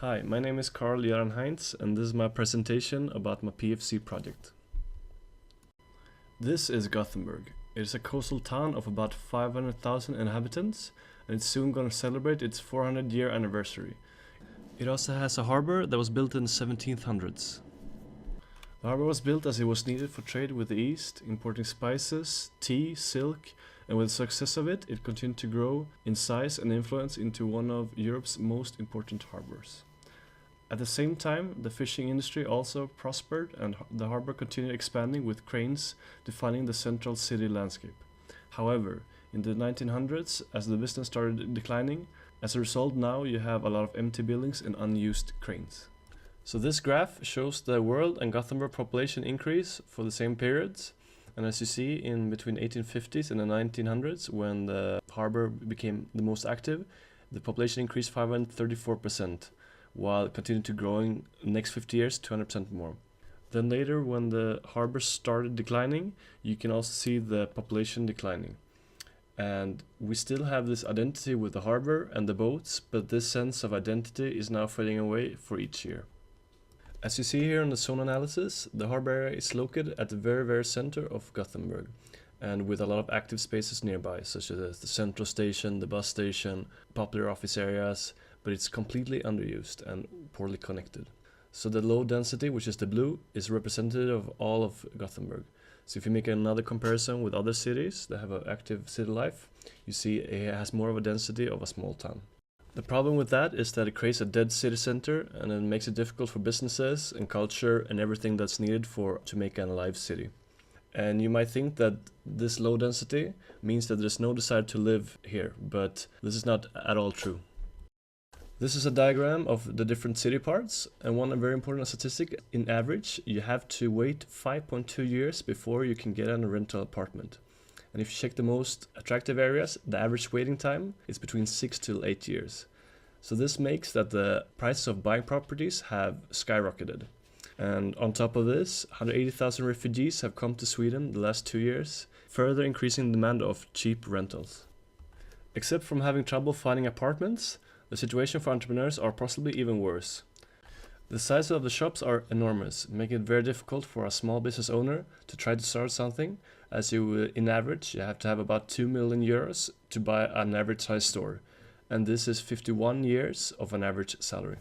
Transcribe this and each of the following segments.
Hi, my name is Carl Göran Heinz, and this is my presentation about my PFC project. This is Gothenburg. It is a coastal town of about 500,000 inhabitants, and it's soon going to celebrate its 400-year anniversary. It also has a harbor that was built in the 1700s. The harbor was built as it was needed for trade with the East, importing spices, tea, silk, and with the success of it, it continued to grow in size and influence into one of Europe's most important harbors. At the same time, the fishing industry also prospered and the harbor continued expanding with cranes defining the central city landscape. However, in the 1900s, as the business started declining, as a result now you have a lot of empty buildings and unused cranes. So this graph shows the world and Gothenburg population increase for the same periods. And as you see, in between 1850s and the 1900s, when the harbor became the most active, the population increased 534%. While continuing to growing the next 50 years 200% more. Then later, when the harbor started declining, you can also see the population declining. And we still have this identity with the harbor and the boats, but this sense of identity is now fading away for each year. As you see here in the zone analysis, the harbor area is located at the very center of Gothenburg, and with a lot of active spaces nearby, such as the central station, the bus station, popular office areas, but it's completely underused and poorly connected. So the low density, which is the blue, is representative of all of Gothenburg. So if you make another comparison with other cities that have an active city life, you see it has more of a density of a small town. The problem with that is that it creates a dead city center and it makes it difficult for businesses and culture and everything that's needed to make an alive city. And you might think that this low density means that there's no desire to live here, but this is not at all true. This is a diagram of the different city parts, and one very important statistic: in average, you have to wait 5.2 years before you can get a rental apartment. And if you check the most attractive areas, the average waiting time is between 6 to 8 years. So this makes that the prices of buying properties have skyrocketed. And on top of this, 180,000 refugees have come to Sweden the last 2 years, further increasing the demand of cheap rentals. Except from having trouble finding apartments, the situation for entrepreneurs are possibly even worse. The size of the shops are enormous, making it very difficult for a small business owner to try to start something, as in average, you have to have about 2 million euros to buy an average size store. And this is 51 years of an average salary.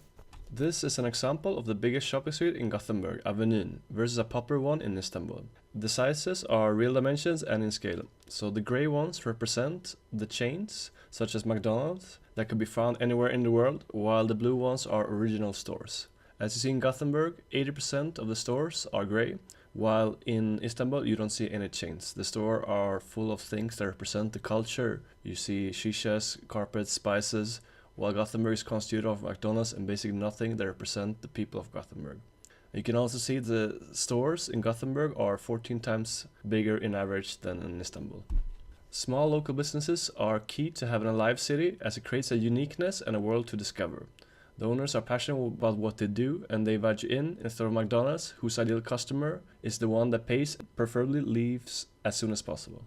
This is an example of the biggest shopping street in Gothenburg, Avenyn, versus a popular one in Istanbul. The sizes are real dimensions and in scale. So the gray ones represent the chains, such as McDonald's, that could be found anywhere in the world, while the blue ones are original stores. As you see in Gothenburg, 80% of the stores are gray, while in Istanbul you don't see any chains. The stores are full of things that represent the culture. You see shishas, carpets, spices, while Gothenburg is constituted of McDonald's and basically nothing that represent the people of Gothenburg. You can also see the stores in Gothenburg are 14 times bigger in average than in Istanbul. Small local businesses are key to having a live city, as it creates a uniqueness and a world to discover. The owners are passionate about what they do, and they invite you in instead of McDonald's, whose ideal customer is the one that pays, preferably leaves as soon as possible.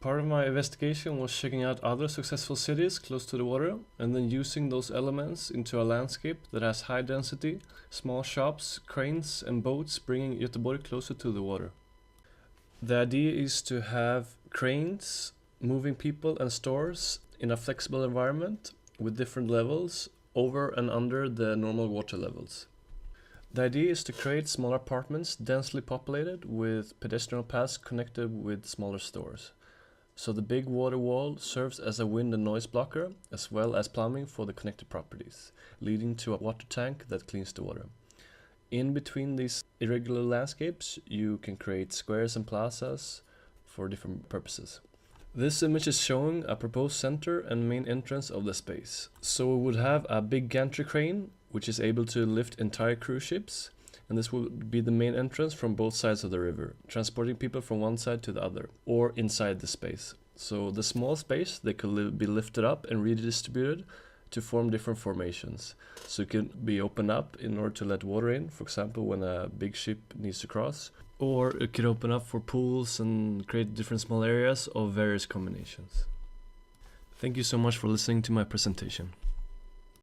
Part of my investigation was checking out other successful cities close to the water and then using those elements into a landscape that has high density, small shops, cranes and boats, bringing Göteborg closer to the water. The idea is to have cranes moving people and stores in a flexible environment with different levels over and under the normal water levels. The idea is to create smaller apartments densely populated with pedestrian paths connected with smaller stores. So the big water wall serves as a wind and noise blocker, as well as plumbing for the connected properties, leading to a water tank that cleans the water. In between these irregular landscapes, you can create squares and plazas for different purposes. This image is showing a proposed center and main entrance of the space. So we would have a big gantry crane, which is able to lift entire cruise ships, and this will be the main entrance from both sides of the river, transporting people from one side to the other, or inside the space. So the small space, they could be lifted up and redistributed to form different formations. So it can be opened up in order to let water in, for example, when a big ship needs to cross, or it could open up for pools and create different small areas of various combinations. Thank you so much for listening to my presentation.